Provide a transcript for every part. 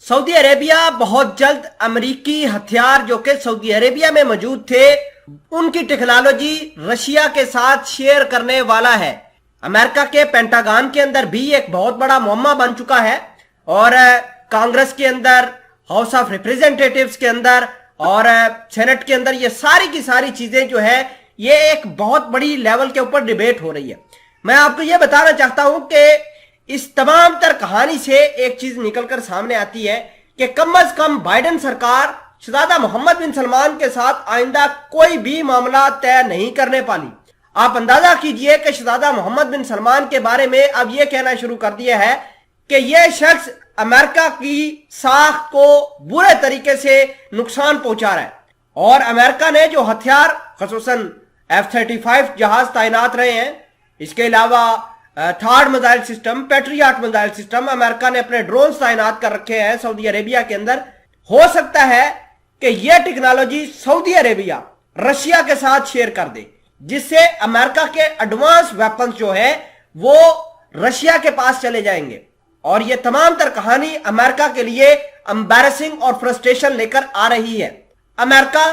Saudi Arabia बहुत जल्द अमेरिकी हथियार जो कि सऊदी अरेबिया में मौजूद थे उनकी टेक्नोलॉजी रशिया के साथ शेयर करने वाला है। अमेरिका के पेंटागन के अंदर भी एक बहुत बड़ा मुअम्मा बन चुका है और कांग्रेस के अंदर, हाउस ऑफ रिप्रेजेंटेटिव्स के अंदर और सेनेट के अंदर ये सारी की सारी चीजें जो है ये एक बहुत बड़ी लेवल के ऊपर डिबेट हो रही है। मैं आपको ये बताना चाहता हूं कि इस तमाम तर कहानी से एक चीज निकलकर सामने आती है कि कम से कम बाइडेन सरकार शहजादा मोहम्मद बिन सलमान के साथ आइंदा कोई भी मामला तय नहीं करने पाली। आप अंदाजा कीजिए कि शहजादा मोहम्मद बिन सलमान के बारे में अब यह कहना शुरू कर दिया है कि यह शख्स अमेरिका की साख को बुरे तरीके से नुकसान पहुंचा रहा है और अमेरिका ने जो हथियार खसूसन F-35 जहाज तैनात रहे हैं, इसके अलावा third missile system, patriot missile system, America ने अपने ड्रोन तैनात कर रखे हैं सऊदी अरेबिया के अंदर। हो सकता है कि यह टेक्नोलॉजी सऊदी अरेबिया रशिया के साथ शेयर कर दे, जिससे अमेरिका के एडवांस वेपन्स जो है वो रशिया के पास चले जाएंगे और यह तमाम तर कहानी अमेरिका के लिए एम्बैरेसिंग और फ्रस्ट्रेशन लेकर आ रही है। अमेरिका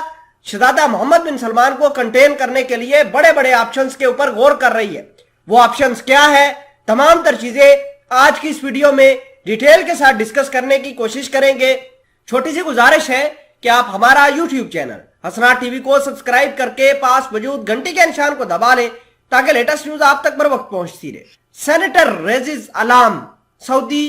शहजादा मोहम्मद बिन सलमान को कंटेन करने के लिए बड़े बड़े ऑप्शंस के ऊपर गौर कर रही है। वो ऑप्शंस क्या है, तमाम तर चीजें आज की इस वीडियो में डिटेल के साथ डिस्कस करने की कोशिश करेंगे। छोटी सी गुजारिश है कि आप हमारा यूट्यूब चैनल हसनात टीवी को सब्सक्राइब करके पास मौजूद घंटी के निशान को दबा लें ताकि लेटेस्ट न्यूज आप तक बर वक्त पहुंचती रहे। Senator raises alarm, Saudi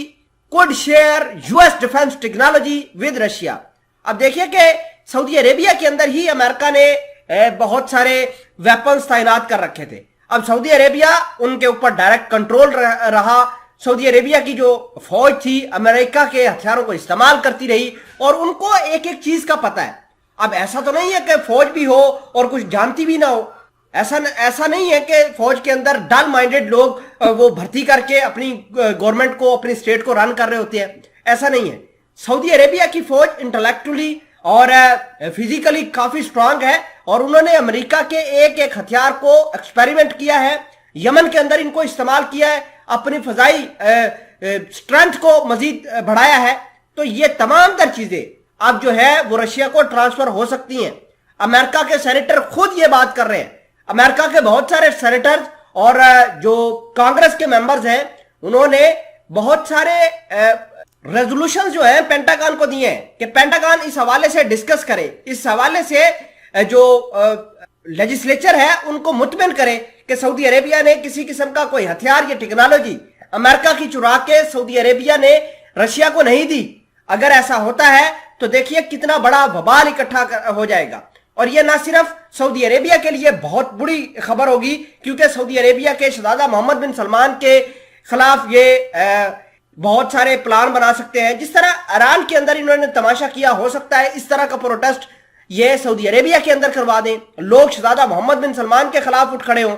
could share US defence technology with Russia. अब देखिए कि सऊदी अरेबिया के अंदर ही अमेरिका ने बहुत सारे वेपन्स तैनात कर रखे थे। अब सऊदी अरेबिया उनके ऊपर डायरेक्ट कंट्रोल रहा। सऊदी अरेबिया की जो फौज थी अमेरिका के हथियारों को इस्तेमाल करती रही और उनको एक एक चीज का पता है। अब ऐसा तो नहीं है कि फौज भी हो और कुछ जानती भी ना हो। ऐसा नहीं है कि फौज के अंदर डल माइंडेड लोग वो भर्ती करके अपनी गवर्नमेंट को, अपनी स्टेट को रन कर रहे होते हैं। ऐसा नहीं है। सऊदी अरेबिया की फौज इंटेलेक्चुअली और फिजिकली काफी स्ट्रांग है और उन्होंने अमेरिका के एक एक हथियार को एक्सपेरिमेंट किया है। यमन के अंदर इनको इस्तेमाल किया है, अपनी फजाई स्ट्रेंथ को मजीद बढ़ाया है। तो ये तमाम तर चीजें अब जो है वो रशिया को ट्रांसफर हो सकती हैं। अमेरिका के सेनेटर खुद ये बात कर रहे हैं। अमेरिका के बहुत सारे सेनेटर्स और जो कांग्रेस के मेंबर्स हैं उन्होंने बहुत सारे रेजोल्यूशन जो है पेंटागन को दिए हैं कि पेंटागन इस हवाले से डिस्कस करे, इस हवाले से जो लेजिस्लेचर है उनको मुतमिन करे कि सऊदी अरेबिया ने किसी किस्म का कोई हथियार या टेक्नोलॉजी अमेरिका की चुरा के सऊदी अरेबिया ने रशिया को नहीं दी। अगर ऐसा होता है तो देखिए कितना बड़ा वबाल इकट्ठा हो जाएगा और यह ना सिर्फ सऊदी अरेबिया के लिए बहुत बुरी खबर होगी क्योंकि सऊदी अरेबिया के शहजादा मोहम्मद बिन सलमान के खिलाफ ये बहुत सारे प्लान बना सकते हैं। जिस तरह ईरान के अंदर इन्होंने तमाशा किया, हो सकता है इस तरह का प्रोटेस्ट ये सऊदी अरेबिया के अंदर करवा दें, लोग शहजादा मोहम्मद बिन सलमान के खिलाफ उठ खड़े हों।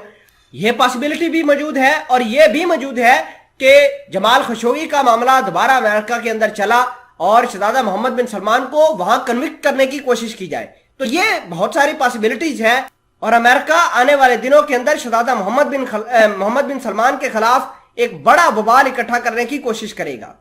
यह पॉसिबिलिटी भी मौजूद है और यह भी मौजूद है कि जमाल खशोगी का मामला दोबारा अमेरिका के अंदर चला और शहजादा मोहम्मद बिन सलमान को वहां कन्विक्ट करने की कोशिश की जाए। तो ये बहुत सारी पॉसिबिलिटीज है और अमेरिका आने वाले दिनों के अंदर शहजादा मोहम्मद बिन सलमान के खिलाफ एक बड़ा बवाल इकट्ठा करने की कोशिश करेगा।